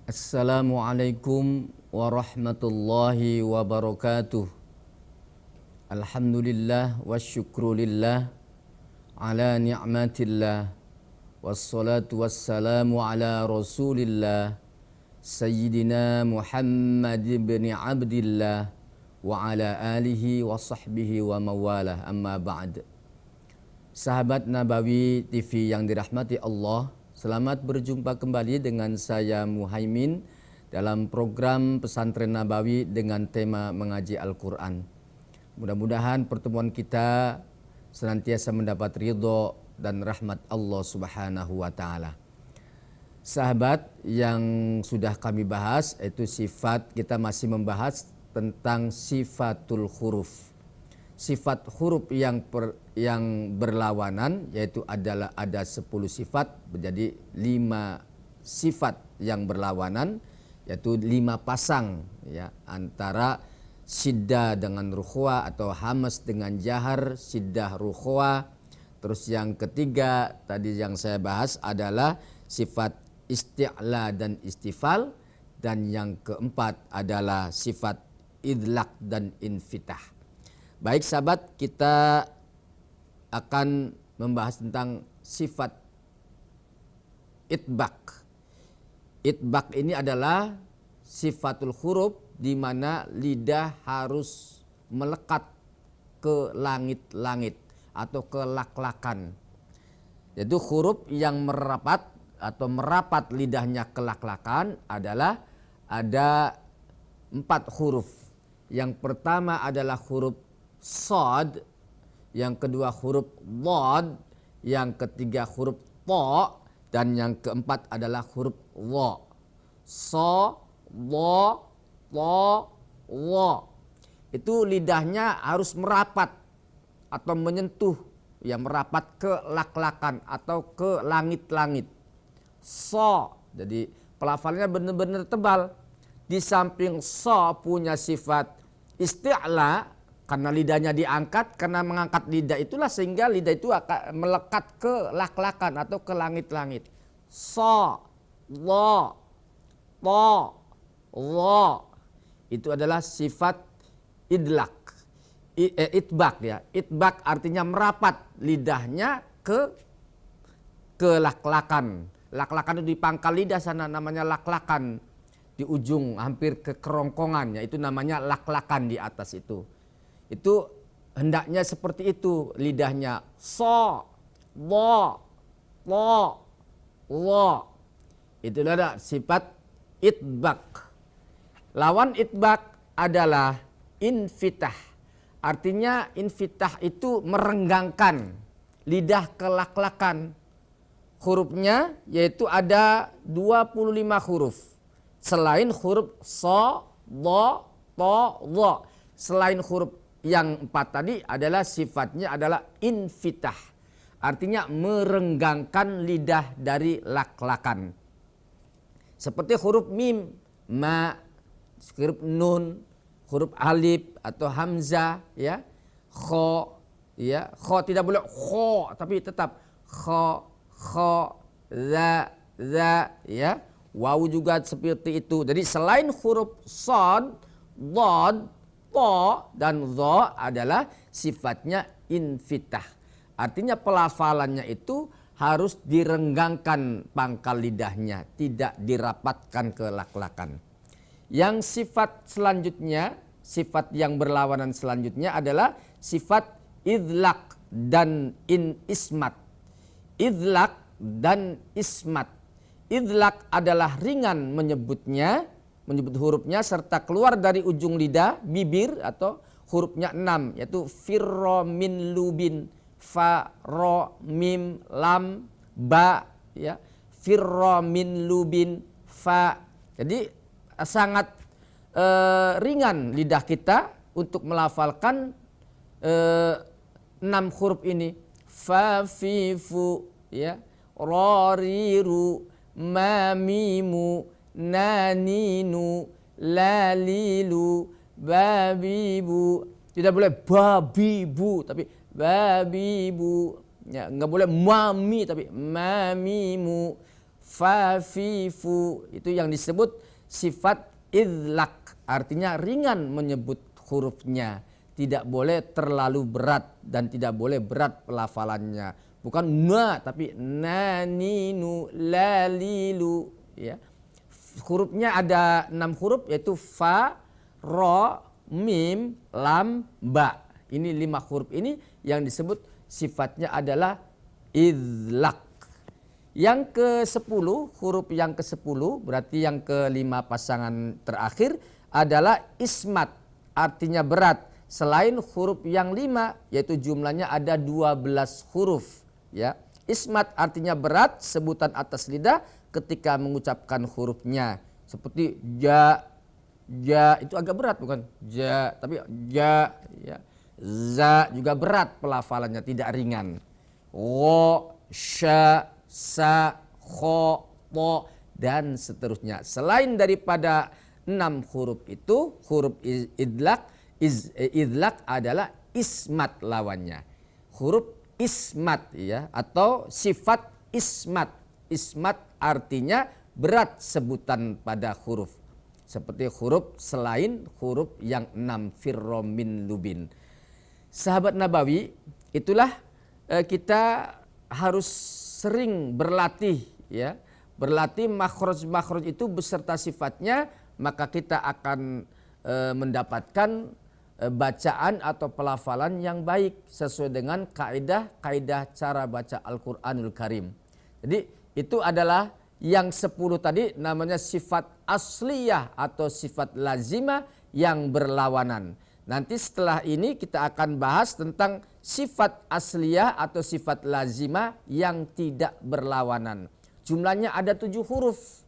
Assalamualaikum warahmatullahi wabarakatuh. Alhamdulillah wassyukrulillah ala ni'matillah wassalatu wassalamu ala rasulillah Sayyidina Muhammad ibn Abdillah wa ala alihi wa sahbihi wa mawalah, amma ba'd. Sahabat Nabawi TV yang dirahmati Allah, selamat berjumpa kembali dengan saya Muhaimin dalam program Pesantren Nabawi dengan tema mengaji Al-Quran. Mudah-mudahan pertemuan kita senantiasa mendapat ridho dan rahmat Allah Subhanahu wa Ta'ala. Sahabat, yang sudah kami bahas itu kita masih membahas tentang sifatul huruf. Sifat huruf yang berlawanan, yaitu ada 10 sifat, menjadi 5 sifat yang berlawanan, yaitu 5 pasang ya, antara syiddah dengan rukhwa atau hamas dengan jahar, syiddah rukhwa. Terus yang ketiga tadi yang saya bahas adalah sifat isti'la dan istifal, dan yang keempat adalah sifat idlaq dan infitah. Baik sahabat, kita akan membahas tentang sifat itbaq. Itbaq ini adalah sifatul huruf di mana lidah harus melekat ke langit-langit atau ke lak-lakan. Yaitu huruf yang merapat atau merapat lidahnya ke lak-lakan adalah ada 4 huruf. Yang pertama adalah huruf Shad, yang kedua huruf Dhad, yang ketiga huruf Ta, dan yang keempat adalah huruf Dha. Sa, Dha, Ta, Dha. Itu lidahnya harus merapat atau menyentuh, ya, merapat ke lak-lakan atau ke langit-langit. Sa, jadi pelafalannya benar-benar tebal. Di samping sa punya sifat isti'la, karena lidahnya diangkat, karena mengangkat lidah itulah sehingga lidah itu akan melekat ke lak-lakan atau ke langit-langit. Sa, Dha, Ta, Dha. Itu adalah sifat idlaq. Itbaq ya. Itbaq artinya merapat lidahnya ke lak-lakan. Lak-lakan itu di pangkal lidah sana namanya lak-lakan. Di ujung hampir ke kerongkongan, itu namanya lak-lakan di atas itu. Itu hendaknya seperti itu lidahnya. Sa, Dha, Ta, Dha. Itu adalah sifat itbaq. Lawan itbaq adalah infitah. Artinya infitah itu merenggangkan lidah ke lak-lakan. Hurufnya yaitu ada 25 huruf. Selain huruf sa, Dha, Ta, Dha. Selain huruf yang 4 tadi adalah sifatnya adalah infitah. Artinya merenggangkan lidah dari lak-lakan. Seperti huruf mim, ma, huruf nun, huruf alif atau hamzah ya. Kha ya, kha tidak boleh kha tapi tetap kha, za ya. Waw juga seperti itu. Jadi selain huruf shad, dhad, ta dan dha adalah sifatnya infitah. Artinya pelafalannya itu harus direnggangkan pangkal lidahnya, tidak dirapatkan ke lak-lakan. Yang sifat selanjutnya, sifat yang berlawanan selanjutnya adalah sifat idlaq dan ismat. Idlaq dan ismat. Idlaq adalah ringan menyebut hurufnya serta keluar dari ujung lidah, bibir atau hurufnya 6, yaitu firra min lubin, fa, ro, mim, lam, ba ya. Firra min lubin, fa. Jadi sangat ringan lidah kita untuk melafalkan 6 huruf ini. Fa, fi, fu ya, ra, ri, ru, ma, mimu, naninu, lalilu, babibu. Tidak boleh babibu tapi babibu. Ya, enggak boleh mami tapi mamimu. fa, fi, fu. Itu yang disebut sifat idlaq. Artinya ringan menyebut hurufnya. Tidak boleh terlalu berat dan tidak boleh berat pelafalannya. Bukan na tapi na, ni, nu, la, li, lu. Ya. Hurufnya ada 6 huruf yaitu fa, ro, mim, lam, ba. Ini 5 huruf ini yang disebut sifatnya adalah idlaq. Yang ke-10, huruf yang ke-10 berarti yang ke-5 pasangan terakhir adalah ismat. Artinya berat. Selain huruf yang 5 yaitu jumlahnya ada 12 huruf. Ya. Ismat artinya berat, sebutan atas lidah ketika mengucapkan hurufnya. Seperti ja, ja itu agak berat bukan? Ja, tapi ja, ya. Za juga berat pelafalannya, tidak ringan. Wo, sya, sa, kho, po, dan seterusnya. Selain daripada 6 huruf itu, huruf idlaq adalah ismat lawannya. Huruf ismat ya, atau sifat ismat. Ismat artinya berat sebutan pada huruf. Seperti huruf selain huruf yang 6 firro min lubin. Sahabat Nabawi, itulah kita harus sering berlatih ya. Berlatih makhraj-makhraj itu beserta sifatnya, maka kita akan mendapatkan bacaan atau pelafalan yang baik sesuai dengan kaidah cara baca Al-Qur'anul Karim. Jadi itu adalah yang 10 tadi namanya sifat asliyah atau sifat lazimah yang berlawanan. Nanti setelah ini kita akan bahas tentang sifat asliyah atau sifat lazimah yang tidak berlawanan. Jumlahnya ada 7 huruf.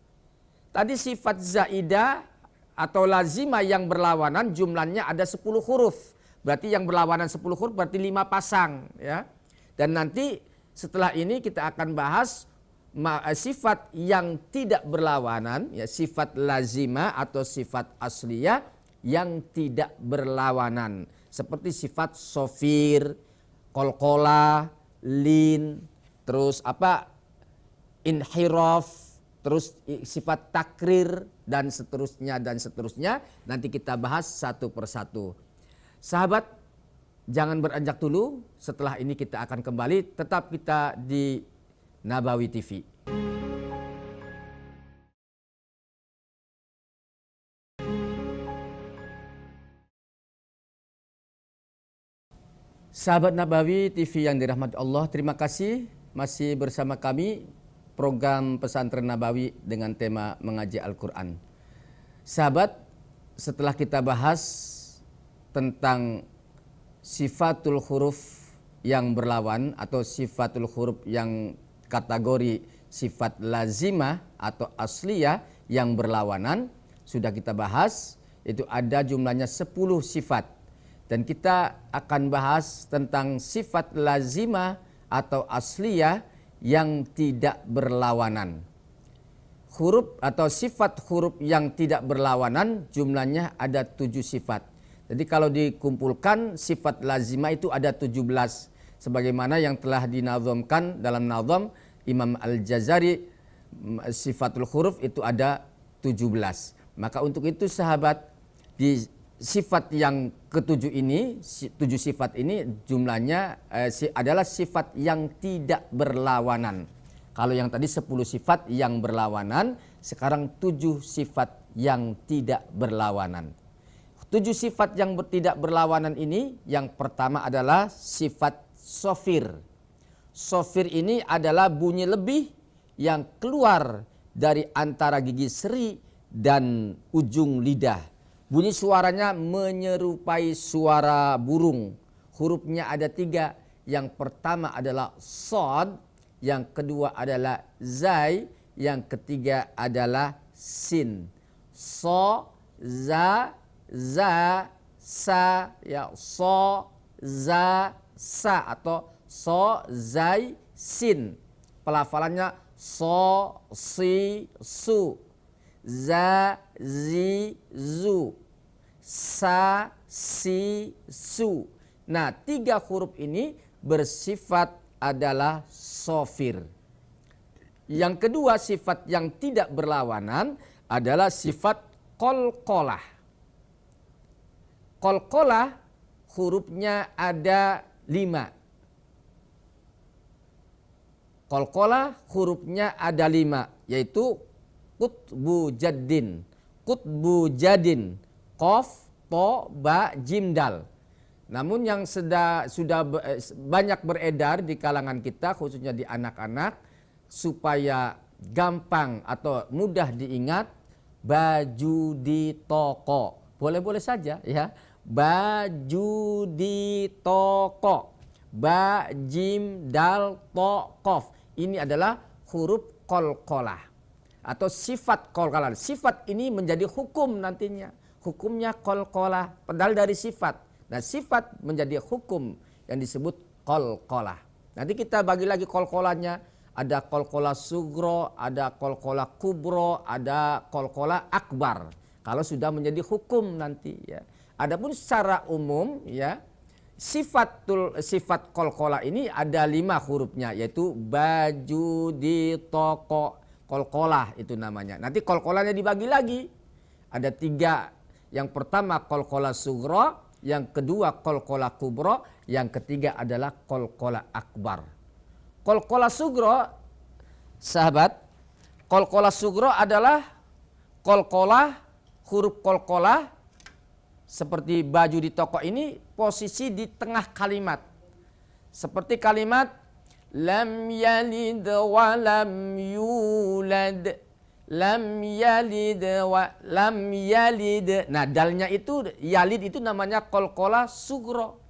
Tadi sifat zaidah atau lazimah yang berlawanan jumlahnya ada 10 huruf. Berarti yang berlawanan 10 huruf berarti 5 pasang. Ya. Dan nanti setelah ini kita akan bahas sifat yang tidak berlawanan. Ya, sifat lazimah atau sifat asliyah yang tidak berlawanan. Seperti sifat sofir, kolkola, lin, terus inhiraf, terus sifat takrir dan seterusnya. Nanti kita bahas satu persatu. Sahabat, jangan beranjak dulu. Setelah ini kita akan kembali. Tetap kita di Nabawi TV. Sahabat Nabawi TV yang dirahmati Allah, terima kasih masih bersama kami program Pesantren Nabawi dengan tema mengaji Al-Quran. Sahabat, setelah kita bahas tentang sifatul huruf yang berlawan atau sifatul huruf yang kategori sifat lazimah atau asliyah yang berlawanan, sudah kita bahas, itu ada jumlahnya 10 sifat. Dan kita akan bahas tentang sifat lazimah atau asliyah yang tidak berlawanan. Huruf atau sifat huruf yang tidak berlawanan jumlahnya ada 7 sifat. Jadi kalau dikumpulkan sifat lazimah itu ada 17. Sebagaimana yang telah dinazamkan dalam nazam Imam Al-Jazari, sifatul huruf itu ada 17. Maka untuk itu sahabat, di sifat yang ketujuh ini, 7 sifat ini jumlahnya adalah sifat yang tidak berlawanan. Kalau yang tadi 10 sifat yang berlawanan, sekarang 7 sifat yang tidak berlawanan. 7 sifat yang tidak berlawanan ini, yang pertama adalah sifat sofir. Sofir ini adalah bunyi lebih yang keluar dari antara gigi seri dan ujung lidah. Bunyi suaranya menyerupai suara burung. Hurufnya ada 3. Yang pertama adalah sod, yang kedua adalah zai, yang ketiga adalah sin. So, za, sa, ya, so, za, sa atau so, zai, sin. Pelafalannya so, si, su. Za, zi, zu, sa, si, su. Nah, 3 huruf ini bersifat adalah sofir. Yang kedua, sifat yang tidak berlawanan adalah sifat qalqalah. Qalqalah hurufnya ada 5. Qalqalah hurufnya ada 5, yaitu qutbu jaddin, qutbu jadin, qaf, to, ba, jim, dal. Namun yang sudah banyak beredar di kalangan kita, khususnya di anak-anak, supaya gampang atau mudah diingat, baju di toko. Boleh-boleh saja ya. Baju di toko. Ba, jim, dal, to, kof. Ini adalah huruf qalqalah atau sifat qalqalah. Sifat ini menjadi hukum nantinya. Hukumnya qalqalah, padahal dari sifat. Nah, sifat menjadi hukum yang disebut qalqalah. Nanti kita bagi lagi qalqalahnya. Ada qalqalah sugro, ada qalqalah kubro, ada qalqalah akbar. Kalau sudah menjadi hukum nanti ya. Adapun secara umum ya, sifat qalqalah ini ada 5 hurufnya, yaitu baju di toko. Qalqalah itu namanya. Nanti qalqalahnya dibagi lagi. Ada 3. Yang pertama qalqalah sugro, yang kedua qalqalah kubro, yang ketiga adalah qalqalah akbar. Qalqalah sugro, sahabat, qalqalah sugro adalah qalqalah, huruf qalqalah seperti baju di toko ini posisi di tengah kalimat. Seperti kalimat lam yalid wa lam yulad. Lam yalid wa lam yalid. Nah, dalnya itu, yalid itu namanya qalqalah sugro.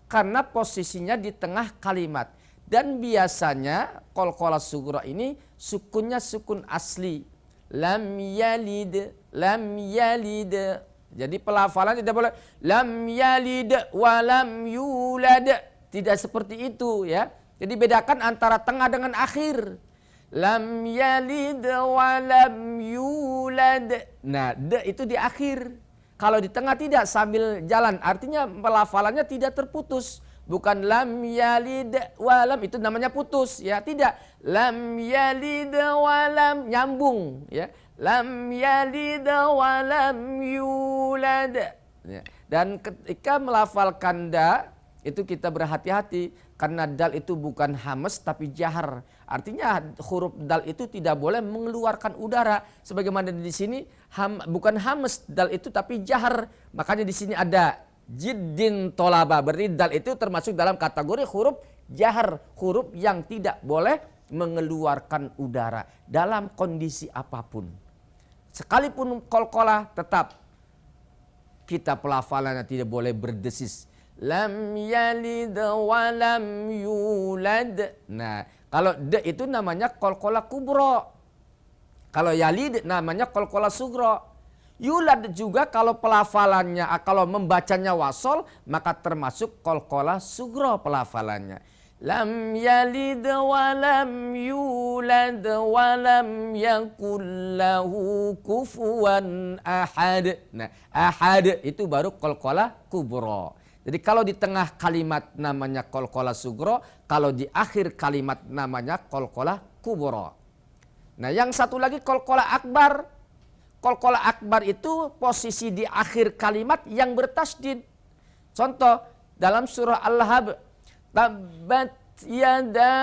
Karena posisinya di tengah kalimat. Dan biasanya qalqalah sugro ini sukunnya sukun asli. Lam yalid, lam yalid. Jadi pelafalan tidak boleh lam yalid wa lam yulad. Tidak seperti itu ya. Jadi bedakan antara tengah dengan akhir. Lam yalid wa lam yulad. Nah, de itu di akhir. Kalau di tengah tidak, sambil jalan. Artinya pelafalannya tidak terputus. Bukan lam yalid wa lam, itu namanya putus ya. Tidak. Lam yalid wa lam, nyambung ya. Lam yalid wa lam yulad. Dan ketika melafalkan da, itu kita berhati-hati karena dal itu bukan hamas tapi jahar. Artinya huruf dal itu tidak boleh mengeluarkan udara. Sebagaimana di sini bukan hamas dal itu tapi jahar. Makanya di sini ada jiddin tolaba. Berarti dal itu termasuk dalam kategori huruf jahar, huruf yang tidak boleh mengeluarkan udara dalam kondisi apapun. Sekalipun qalqalah, tetap kita pelafalannya tidak boleh berdesis. Lam yalid wa lam yulad. Nah, kalau de itu namanya qalqalah kubro. Kalau yalid namanya qalqalah sugro. Yulad juga kalau pelafalannya, kalau membacanya wasol, maka termasuk qalqalah sugro pelafalannya. Lam yalid wa lam yulad wa lam yakul lahu kufuwan ahad. Nah, ahad itu baru qalqalah kubro. Jadi kalau di tengah kalimat namanya qalqalah sugro, kalau di akhir kalimat namanya qalqalah kubro. Nah, yang satu lagi qalqalah akbar. Qalqalah akbar itu posisi di akhir kalimat yang bertasydid. Contoh dalam surah Al-Lahab, tabbat yada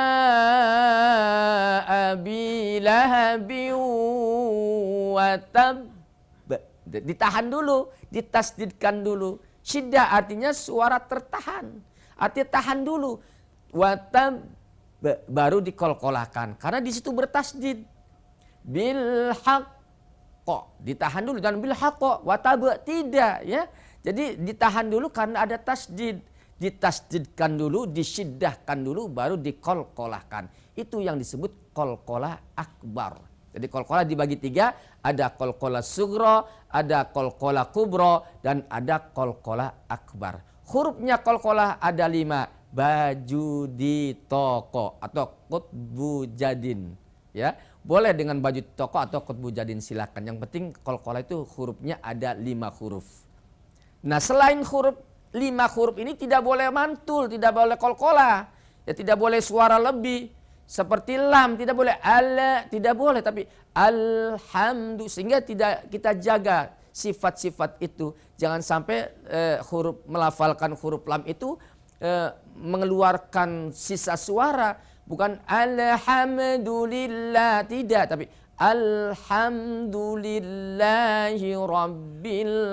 abi lahabi wa tab. Ditahan dulu, ditasdidkan dulu. Syiddah artinya suara tertahan. Artinya tahan dulu. Wa tab baru dikolkolahkan karena di situ bertasdid. Bil haqq, ditahan dulu, dan bil haqq wa tab tidak ya. Jadi ditahan dulu karena ada tasdid. Ditasdidkan dulu, disyiddahkan dulu, baru dikolkolahkan. Itu yang disebut qalqalah akbar. Jadi qalqalah dibagi 3, ada qalqalah sugro, ada qalqalah kubro, dan ada qalqalah akbar. Hurufnya qalqalah ada 5, baju di toko atau qutbu jadin. Ya, boleh dengan baju di toko atau qutbu jadin, silakan. Yang penting qalqalah itu hurufnya ada 5 huruf. Nah, selain huruf 5 huruf ini tidak boleh mantul, tidak boleh qalqalah, ya tidak boleh suara lebih. Seperti lam tidak boleh, ala tidak boleh, tapi alhamdulillah. Sehingga tidak kita jaga sifat-sifat itu. Jangan sampai melafalkan huruf lam itu mengeluarkan sisa suara. Bukan alhamdulillah, tidak, tapi alhamdulillahi rabbil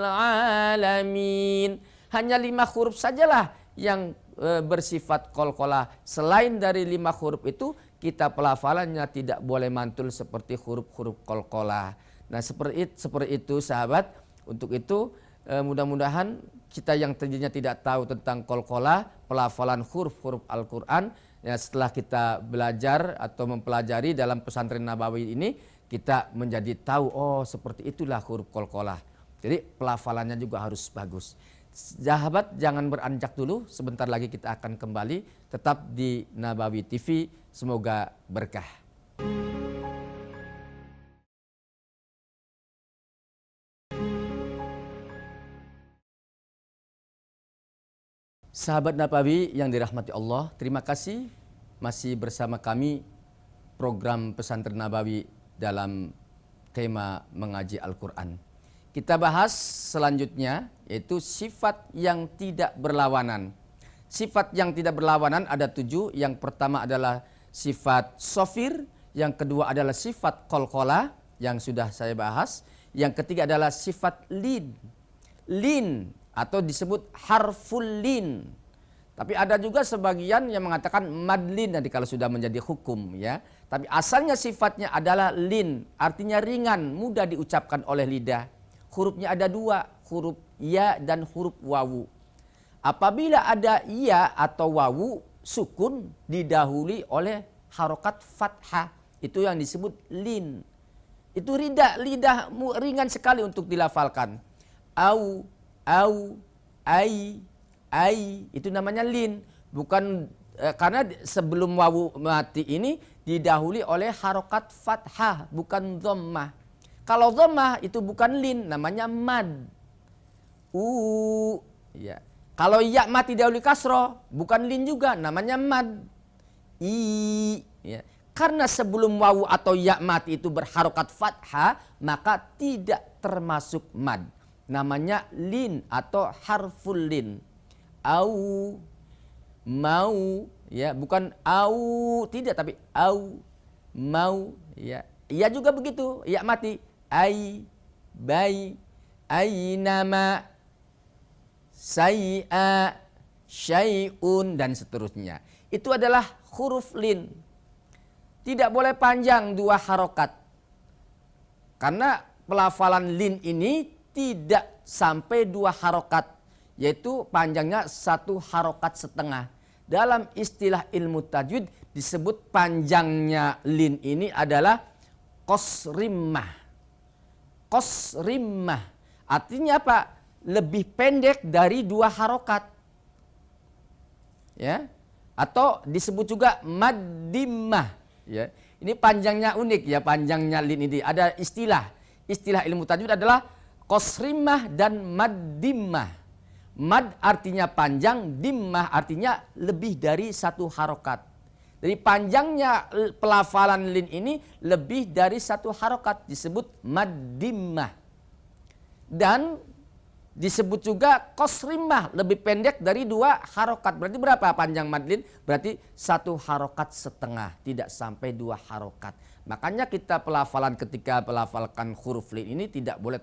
alamin. Hanya 5 huruf sajalah yang bersifat qalqalah. Selain dari 5 huruf itu, kita pelafalannya tidak boleh mantul seperti huruf-huruf qalqalah. Nah, seperti itu sahabat. Untuk itu mudah-mudahan kita yang tadinya tidak tahu tentang qalqalah, pelafalan huruf-huruf Al-Qur'an, ya, setelah kita belajar atau mempelajari dalam pesantren Nabawi ini, kita menjadi tahu, oh seperti itulah huruf qalqalah. Jadi pelafalannya juga harus bagus. Sahabat, jangan beranjak dulu, sebentar lagi kita akan kembali, tetap di Nabawi TV, semoga berkah. Sahabat Nabawi yang dirahmati Allah, terima kasih masih bersama kami program Pesantren Nabawi dalam tema mengaji Al-Quran. Kita bahas selanjutnya yaitu sifat yang tidak berlawanan. Sifat yang tidak berlawanan ada 7. Yang pertama adalah sifat sofir, yang kedua adalah sifat qalqalah yang sudah saya bahas. Yang ketiga adalah sifat lin. Lin atau disebut harful lin. Tapi ada juga sebagian yang mengatakan madlin nanti kalau sudah menjadi hukum, ya. Tapi asalnya sifatnya adalah lin, artinya ringan, mudah diucapkan oleh lidah. Hurufnya ada 2, huruf ya dan huruf wawu. Apabila ada ya atau wawu, sukun didahului oleh harokat fathah. Itu yang disebut lin. Itu lidah ringan sekali untuk dilafalkan. Au, ai, itu namanya lin. Bukan karena sebelum wawu mati ini didahului oleh harokat fathah, bukan dhammah. Kalau dhammah itu bukan lin, namanya mad. Ya. Kalau ya mati dahulu kasroh, bukan lin juga, namanya mad. Ya. Karena sebelum wawu atau ya mati itu berharokat fathah, maka tidak termasuk mad. Namanya lin atau harful lin. Au, mau, ya, bukan au, tidak, tapi au, mau, ya. Ya juga begitu, ya mati. Ai, bai, ainama, sai'a, syai'un, dan seterusnya. Itu adalah huruf lin. Tidak boleh panjang 2 harokat. Karena pelafalan lin ini tidak sampai 2 harokat. Yaitu panjangnya 1 harokat setengah. Dalam istilah ilmu tajwid disebut panjangnya lin ini adalah qasrimmah. Qasrimmah artinya apa? Lebih pendek dari 2 harokat, ya, atau disebut juga maddimmah, ya. Ini panjangnya unik, ya, panjangnya lin ini ada istilah ilmu tajwid adalah qasrimmah dan maddimmah. Mad artinya panjang, dimmah artinya lebih dari 1 harokat. Jadi panjangnya pelafalan lin ini lebih dari 1 harokat, disebut maddimmah. Dan disebut juga qasrimmah, lebih pendek dari 2 harokat. Berarti berapa panjang mad lin? Berarti 1 harokat setengah, tidak sampai 2 harokat. Makanya kita pelafalan ketika pelafalkan huruf lin ini tidak boleh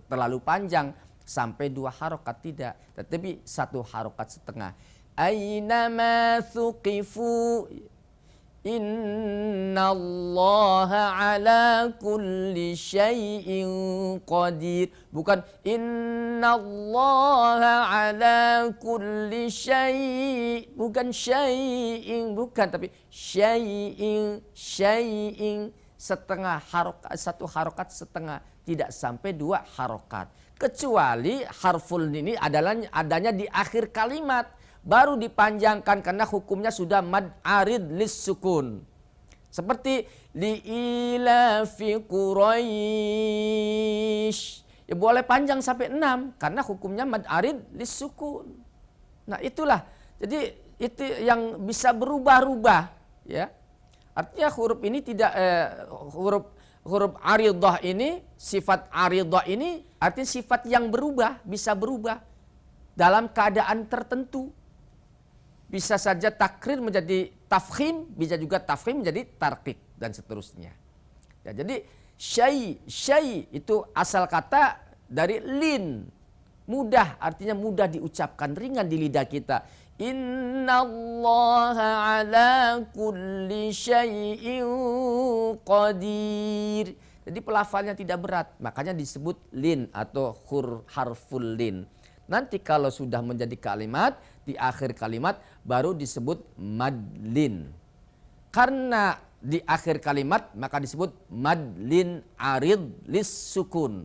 terlalu panjang sampai 2 harokat, tidak. Tetapi 1 harokat setengah. Aynama thuqifu innallaha ala kulli syai'in qadir. Bukan innallaha ala kulli syai', bukan syai'in, bukan, tapi syai'in, setengah harokat, 1 harokat setengah, tidak sampai 2 harokat. Kecuali harful ini adanya di akhir kalimat, baru dipanjangkan karena hukumnya sudah mad arid lis sukun. Seperti liilafi Quraisy, ya boleh panjang sampai 6 karena hukumnya mad arid lis sukun. Nah itulah, jadi itu yang bisa berubah-ubah, ya. Artinya huruf ini tidak huruf aridah ini, sifat aridah ini artinya sifat yang berubah, bisa berubah dalam keadaan tertentu. Bisa saja takrir menjadi tafkhim, bisa juga tafkhim menjadi tarqiq dan seterusnya. Ya, jadi syai itu asal kata dari lin. Mudah, artinya mudah diucapkan, ringan di lidah kita. Innallaha ala kulli syai'in qadir. Jadi pelafalnya tidak berat, makanya disebut lin atau harful lin. Nanti kalau sudah menjadi kalimat, di akhir kalimat baru disebut madlin. Karena di akhir kalimat maka disebut madlin arid lis sukun.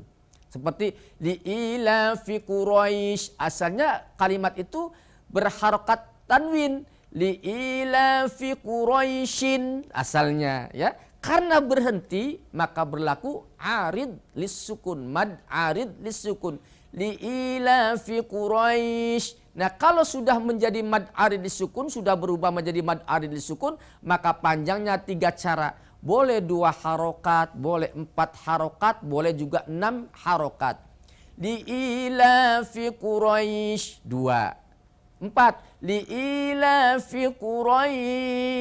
Seperti li'ila fi Quraisy, asalnya kalimat itu berharokat tanwin, li'ila fi Quraisyin asalnya, ya. Karena berhenti maka berlaku arid lis sukun, mad arid lis sukun, li'ila fi Quraisy. Nah, kalau sudah menjadi mad arid lis sukun, sudah berubah menjadi mad arid lis sukun, maka panjangnya 3 cara. Boleh 2 harokat, boleh 4 harokat, boleh juga 6 harokat. Li'ila fi Quraisy 2. 4. Li'ila fi Quraisy.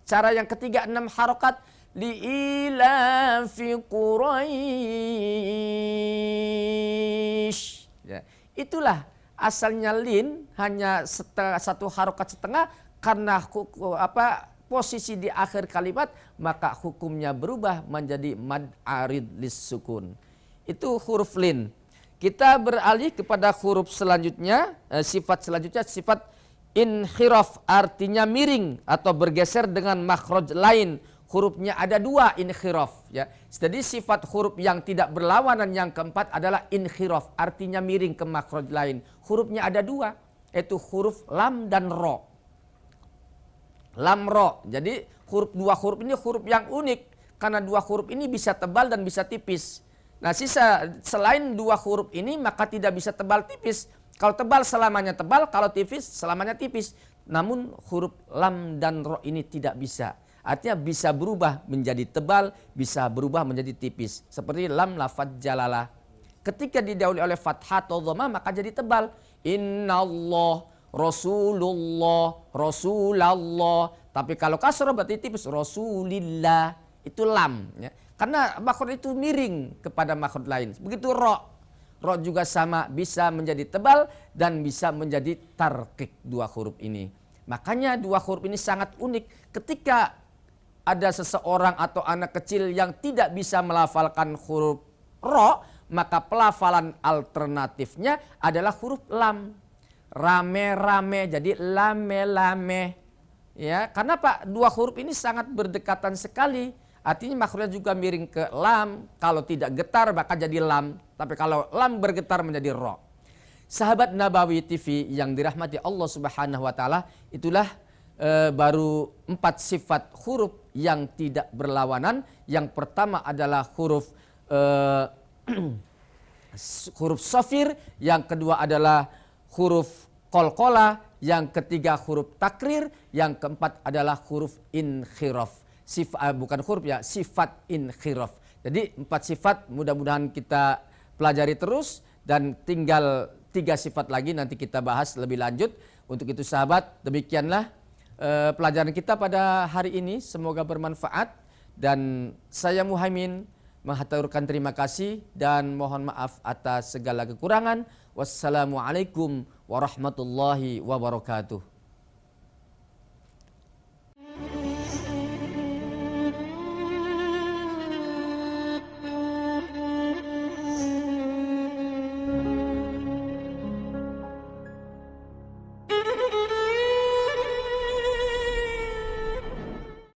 Cara yang ketiga 6 harokat. Li'ila fi Quraisy. Ya, itulah asalnya lin hanya 1 harokat setengah karena posisi di akhir kalimat maka hukumnya berubah menjadi mad arid lis sukun. Itu huruf lin. Kita beralih kepada huruf selanjutnya, sifat selanjutnya sifat inkhiraf, artinya miring atau bergeser dengan makhraj lain. Hurufnya ada 2 inkhiraf, ya. Jadi sifat huruf yang tidak berlawanan yang keempat adalah inkhiraf, artinya miring ke makhraj lain. Hurufnya ada 2, yaitu huruf lam dan ro. Lam ro. Jadi 2 huruf ini huruf yang unik karena 2 huruf ini bisa tebal dan bisa tipis. Nah, selain 2 huruf ini maka tidak bisa tebal tipis. Kalau tebal selamanya tebal, kalau tipis selamanya tipis. Namun huruf lam dan ro ini tidak bisa. Artinya bisa berubah menjadi tebal, bisa berubah menjadi tipis. Seperti lam lafadz jalalah. Ketika didahului oleh fathah atau dhamma maka jadi tebal. Innallah Rasulullah, Rasulallah. Tapi kalau kasrah berarti tipis, Rasulillah. Itu lam, ya. Karena makhraj itu miring kepada makhraj lain. Begitu ro. Ro juga sama, bisa menjadi tebal dan bisa menjadi tarqiq 2 huruf ini. Makanya 2 huruf ini sangat unik. Ketika ada seseorang atau anak kecil yang tidak bisa melafalkan huruf ro, maka pelafalan alternatifnya adalah huruf lam. Rame-rame, jadi lame-lame. Ya, karena Pak 2 huruf ini sangat berdekatan sekali. Artinya makhrajnya juga miring ke lam. Kalau tidak getar maka jadi lam. Tapi kalau lam bergetar menjadi ro. Sahabat Nabawi TV yang dirahmati Allah Subhanahu wa taala, itulah baru 4 sifat huruf yang tidak berlawanan. Yang pertama adalah huruf huruf shafir, yang kedua adalah huruf qalqalah, yang ketiga huruf takrir, yang keempat adalah huruf inkhiraf. Bukan huruf ya, sifat inkhiraf. Jadi 4 sifat mudah-mudahan kita pelajari terus dan tinggal 3 sifat lagi nanti kita bahas lebih lanjut. Untuk itu sahabat, demikianlah pelajaran kita pada hari ini, semoga bermanfaat dan saya Muhaimin menghaturkan terima kasih dan mohon maaf atas segala kekurangan. Wassalamualaikum warahmatullahi wabarakatuh.